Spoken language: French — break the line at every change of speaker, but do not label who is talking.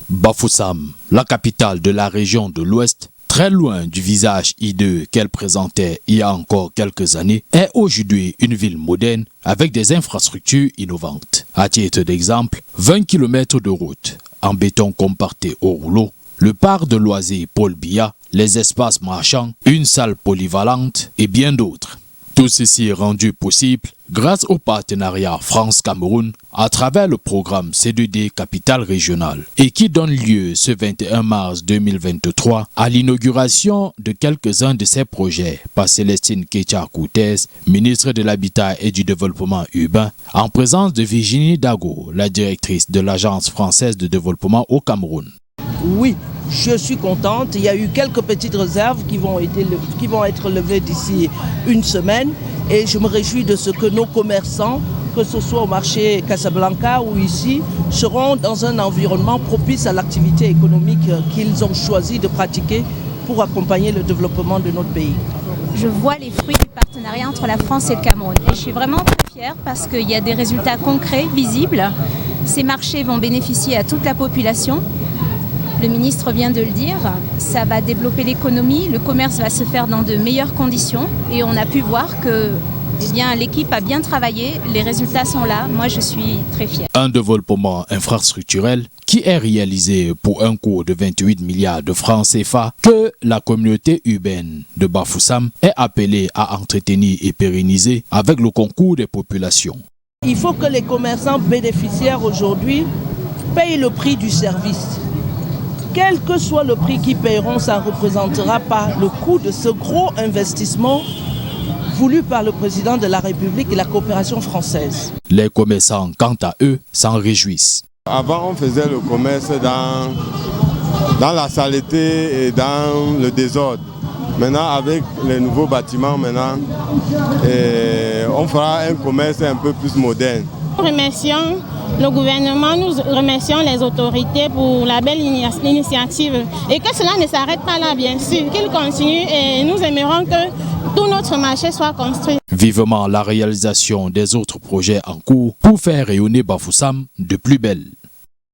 Bafoussam, la capitale de la région de l'Ouest, très loin du visage hideux qu'elle présentait il y a encore quelques années, est aujourd'hui une ville moderne avec des infrastructures innovantes. À titre d'exemple, 20 km de route en béton compacté au rouleau, le parc de loisirs Paul Biya, les espaces marchands, une salle polyvalente et bien d'autres. Tout ceci est rendu possible grâce au partenariat France-Cameroun à travers le programme C2D Capitale Régionale et qui donne lieu ce 21 mars 2023 à l'inauguration de quelques-uns de ces projets par Célestine Kétia-Koutès, ministre de l'Habitat et du Développement urbain, en présence de Virginie Dago, la directrice de l'Agence française de développement au Cameroun.
Oui, je suis contente. Il y a eu quelques petites réserves qui vont être levées d'ici une semaine et je me réjouis de ce que nos commerçants, que ce soit au marché Casablanca ou ici, seront dans un environnement propice à l'activité économique qu'ils ont choisi de pratiquer pour accompagner le développement de notre pays.
Je vois les fruits du partenariat entre la France et le Cameroun et je suis vraiment très fière parce qu'il y a des résultats concrets, visibles. Ces marchés vont bénéficier à toute la population. Le ministre vient de le dire, ça va développer l'économie, le commerce va se faire dans de meilleures conditions et on a pu voir que l'équipe a bien travaillé, les résultats sont là, moi je suis très fière.
Un développement infrastructurel qui est réalisé pour un coût de 28 milliards de francs CFA que la communauté urbaine de Bafoussam est appelée à entretenir et pérenniser avec le concours des populations.
Il faut que les commerçants bénéficiaires aujourd'hui payent le prix du service. Quel que soit le prix qu'ils paieront, ça ne représentera pas le coût de ce gros investissement voulu par le président de la République et la coopération française.
Les commerçants, quant à eux, s'en réjouissent.
Avant, on faisait le commerce dans la saleté et dans le désordre. Maintenant, avec les nouveaux bâtiments, on fera un commerce un peu plus moderne.
Nous remercions le gouvernement, nous remercions les autorités pour la belle initiative et que cela ne s'arrête pas là, bien sûr, qu'il continue et nous aimerons que tout notre marché soit construit.
Vivement la réalisation des autres projets en cours pour faire rayonner Bafoussam de plus belle.